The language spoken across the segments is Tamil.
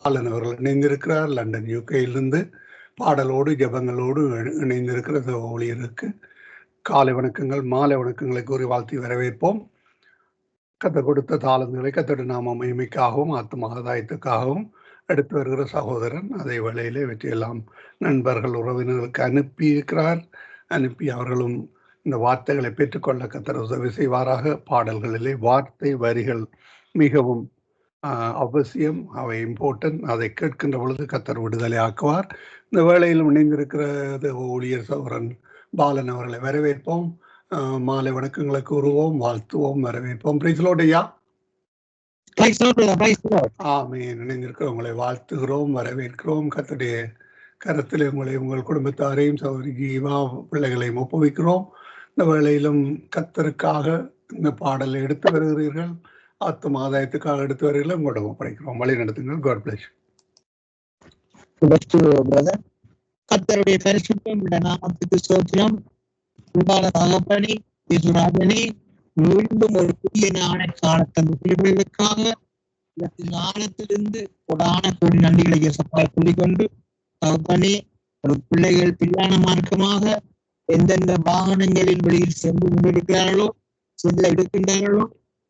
பாலன் அவர்கள் இணைந்திருக்கிறார் லண்டன் யூகேயிலிருந்து. பாடலோடு ஜெபங்களோடு இணைந்திருக்கிற ஊழியருக்கு காலை வணக்கங்கள், மாலை வணக்கங்களை கூறி வாழ்த்தி வரவேற்போம். கத்தர் கொடுத்த தாளந்துகளை கத்தோட நாம மகிமைக்காகவும் ஆத்ம ஆதாயத்துக்காகவும் எடுத்து வருகிற சகோதரன் அதே வேளையிலே இவற்றையெல்லாம் நண்பர்கள் உறவினர்களுக்கு அனுப்பி இருக்கிறார். அனுப்பி அவர்களும் இந்த வார்த்தைகளை பெற்றுக்கொள்ள கத்தர் உதவி செய்வாராக. பாடல்களிலே வார்த்தை வரிகள் மிகவும் அவசியம், அவை இம்பார்ட்டன்ட். அதை கேட்கின்ற பொழுது கத்தர் விடுதலை ஆக்குவார். இந்த வேளையில் இணைந்திருக்கிறது ஊழியர் சகோதரன் பாலன் அவர்களை வரவேற்போம். மாலை வணக்கங்களை கூறுவோம், வாழ்த்துவோம், வரவேற்போம். பிரைஸ்லோடையா இணைந்திருக்கிற உங்களை வாழ்த்துகிறோம், வரவேற்கிறோம். கர்த்தருடைய கரத்தில் உங்களை உங்கள் குடும்பத்தாரையும் சகோதரி ஜீவா பிள்ளைகளையும் ஒப்புவிக்கிறோம். இந்த வேளையிலும் கர்த்தருக்காக இந்த பாடலை எடுத்து வருகிறீர்கள், ஆத்ம ஆதாயத்துக்காக எடுத்து வருகிறீர்கள். உங்களோட ஒப்படைக்கிறோம், வழி நடத்துங்கள். God bless. கர்த்தருடைய பரிசுத்தம் நாமத்துக்கு ஸ்தோத்திரம். தகப்பனே, யேசுராஜனே, மீண்டும் ஒரு புதிய ஞான காலத்தின் பிள்ளைகளுக்காக ஞானத்திலிருந்து கொடான கோடி நன்றிகளை இயேசுவாய் சொல்லிக்கொண்டு, தகப்பனே, ஒரு பிள்ளைகள் பிள்ளான மார்க்கமாக எந்தெந்த வாகனங்களில் வெளியில் சென்று கொண்டிருக்கிறார்களோ, செல்ல எடுக்கின்றார்களோ,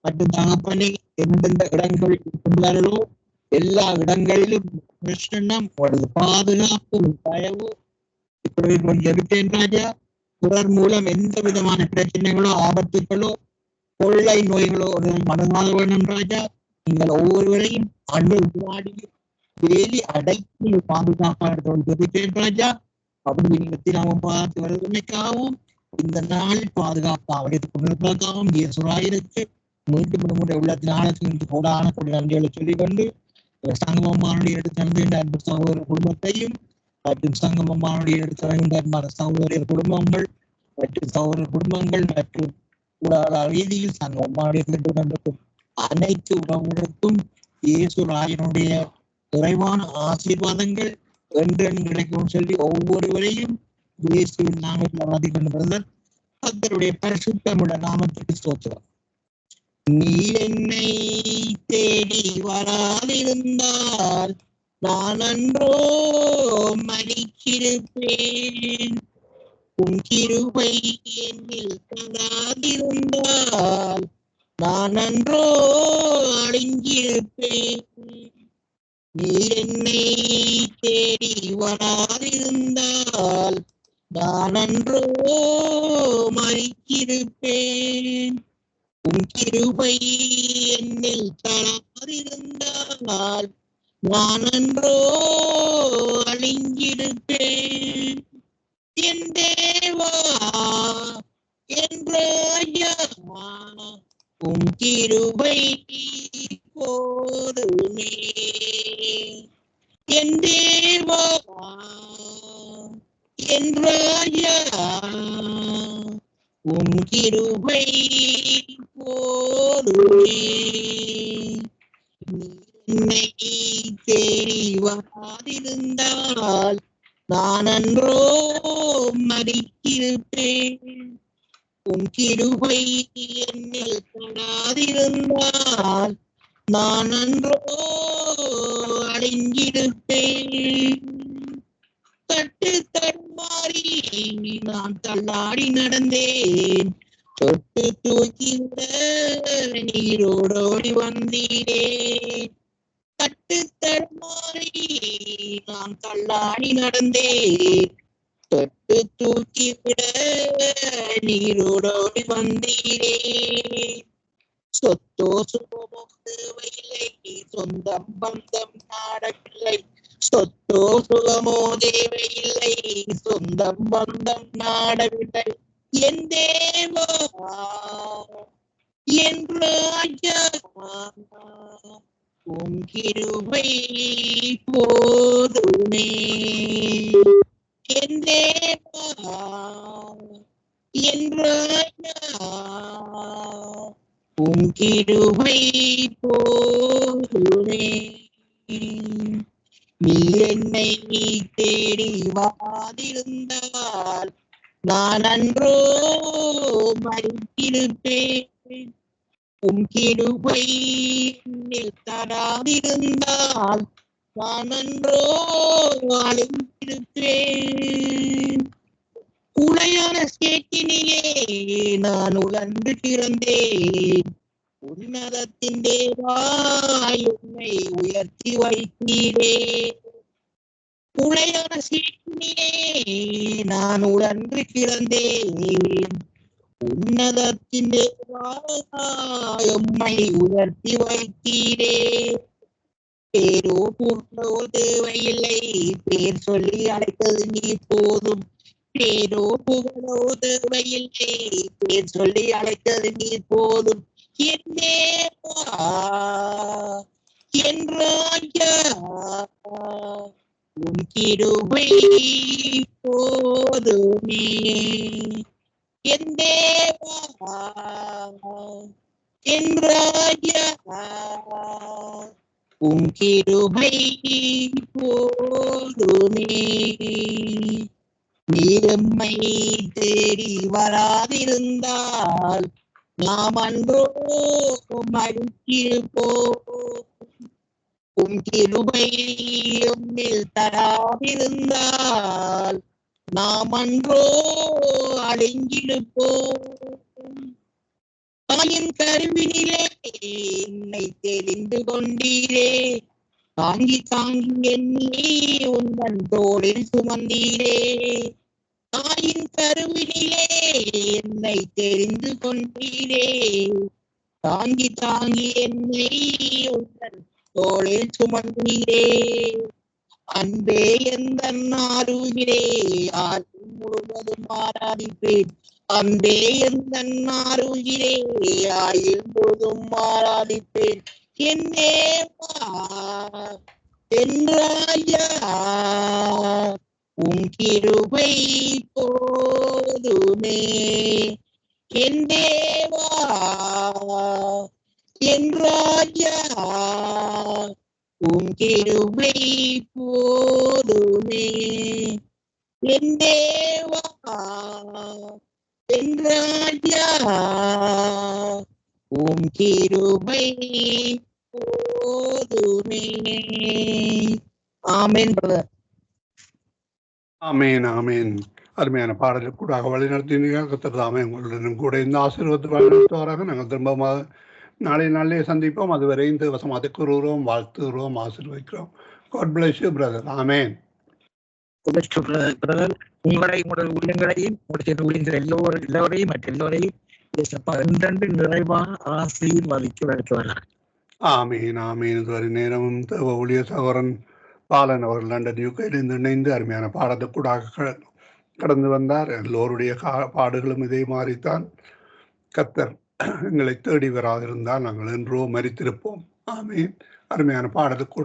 மற்றும் தகப்பனே எந்தெந்த இடங்கள் இருக்கின்றார்களோ எல்லா இடங்களிலும் கிருஷ்ணனம் ஒரு பாதுகாப்பு தயவு இப்படி ஜெபித்தேன் ராஜா. பிறர் மூலம் எந்த விதமான பிரச்சனைகளோ ஆபத்துகளோ கொள்ளை நோய்களோ மனதாக வேணும் ராஜா. நீங்கள் ஒவ்வொருவரையும் அன்பு வேலி அடைத்து பாதுகாப்பாக ஜெபித்தேன் ராஜா. அப்படி நீங்கள் நாம பார்த்து வருவதற்காகவும் இந்த நாளில் பாதுகாப்பு அவருடைய கொண்டிருப்பதற்காகவும் இயேசுராயிருக்கு மீண்டும் நம்முடைய உள்ளத்தின் ஆழத்திலிருந்து கோடான கொடி நன்றிகளை சொல்லிக்கொண்டு சங்கமமானுடைய எடுத்து அன்பு சகோதர குடும்பத்தையும் மற்றும் சங்கமமானுடைய எடுத்து சகோதர குடும்பங்கள் மற்றும் சகோதர குடும்பங்கள் மற்றும் ரீதியில் சங்கமமானுடைய கேட்டுக்கொண்டிருக்கும் அனைத்து உறவுகளுக்கும் இயேசுராயனுடைய குறைவான ஆசீர்வாதங்கள் என்றென்று கிடைக்கும் சொல்லி ஒவ்வொருவரையும் இயேசுவின் நாமத்தில் ஆராதிக்கின்றனர். கர்த்தருடைய பரிசுத்தமுள்ள நாமத்துக்கு ஸ்தோத்திரம். நீ என்னை தேடி வராதிருந்தால் நான் அன்றோ மரிச்சிருப்பேன். உன் கிருபை என்னில் தராதிருந்தால் நான் அன்றோ அழிஞ்சிருப்பேன். நீ என்னை தேடி வராதிருந்தால் நான் அன்றோ மரிச்சிருப்பேன். உன் கிருபை என்னில் தராதிருந்தால் நான் அன்றோ அழிஞ்சிருப்பேன். என் தேவா, என் ராஜா, உன் கிருபை போதுமே. என் தேவா, என் ராஜா, உன் கிருபை போதுமே. என்னை தேடி வராதிருந்தால் நான் அன்றோ மரித்திருப்பேன். உன் கிருபை என்னில் தராதிருந்தால் நான் அன்றோ அழிஞ்சிருப்பேன். தட்டு தடுமாறி நான் தள்ளாடி நடந்தேன். தொட்டு தூக்கிவிட நீரோடோடி வந்தீரே. தட்டு தடுமாறி நான் தள்ளாடி நடந்தேன். தொட்டு தூக்கிவிட நீரோடோடி வந்தீரே. சொத்தோ சுகமோ தேவையில்லை, சொந்தம் பந்தம் நாடவில்லை. சொத்தோ சுகமோ தேவையில்லை, சொந்தம் பந்தம் நாடவில்லை. என் தேவா, என் ராஜா, உன் கிருபை போதுமே. என் தேவா, என் ராஜா, உன் கிருபை போதுமே. நீ என்னை தேடி வராதிருந்தால் நான் அன்றோ மரித்திருப்பேன். உன் கிருபை தராதிருந்தால் நான் அன்றோ அழைத்திருப்பேன். உளையான சேற்றினிலே நான் உழன்று கிடந்தேன். உன்னதத்தின் தேவாய் உன்னை உயர்த்தி வைத்தீரே. உளையான சேற்றினிலே நான் உழன்று கிடந்தேன். உன்னதத்தின் தேவாய் உம்மை உயர்த்தி வைத்தீரே. பேரோ புகழோ தேவையில்லை, பேர் சொல்லி அழைத்தது நீர் போதும். பேரோ புகழோ தேவையில்லை, பேர் சொல்லி அழைத்தது நீர் போதும். என் தேவா, என் ராஜா, உன் கிருபை போதுமே. என் தேவா, என் ராஜா, உன் கிருபை போதுமே. நீர் எம்மை தேடி வராதிருந்தால் நாம் அன்றோ மடித்திருப்போம். உன் கிருபை எம்மில் தராதிருந்தால் நாம் அன்றோ அழிஞ்சிருப்போம். தாயின் கருவினிலே என்னை தெரிந்து கொண்டீரே. தாங்கி தாங்கி என்னை உந்தன் தோளில் சுமந்தீரே. தாயின் கருவினிலே என்னை தெரிந்து கொண்டீரே. தாங்கி தாங்கி என்னை உந்தன் தோளில் சுமந்தீரே. அன்பே எந்தன் ஆருயிரே, ஆயுள் முழுவதும் ஆராதிப்பேன். அன்பே எந்தன் ஆருயிரே, ஆயுள் முழுவதும் ஆராதிப்பேன். என் தேவா, என் ராஜா, உன் கிருபை போதுமே. என் தேவா, என் ராஜா, உன் கிருபை போதுமே. என் தேவா, என் ராஜா, உன் கிருபை போதுமே. ஆமென் பிரதர். ஆமேன் ஆமேன். அருமையான பாடலுக்கு கூட வழிநடத்தினீர்கள். கர்த்தர் தாமே உங்களுடனும் கூட இந்த ஆசீர்வாதத்தை வழிநடத்துவாராக. நாங்கள் திரும்பமாக நாளே சந்திப்போம். அதுவரை இந்த வசமாக கூறுகிறோம், வாழ்த்துகிறோம், ஆசீர்வதிக்கிறோம். God bless you brother. Amen. Brother, உங்களை உங்கள் உள்ளங்களையும் ஊழியர்கள் எல்லோரையும் மற்றெல்லோரையும் என்றென்று நிறைவாக ஆசீர்வதித்து நடத்துவார்கள். ஆமீன் ஆமீன். இதுவரை நேரமும் தேவ ஊழிய சகோதரன் பாலன் அவர்கள் லண்டன் யூகையிலிருந்து இணைந்து அருமையான பாடத்தை கூட கடந்து வந்தார். எல்லோருடைய பாடுகளும் இதே மாதிரித்தான். கர்த்தர் எங்களை தேடி வராதிருந்தால் நாங்கள் என்றோ மரித்திருப்போம். ஆமீன். அருமையான பாடலுக்கு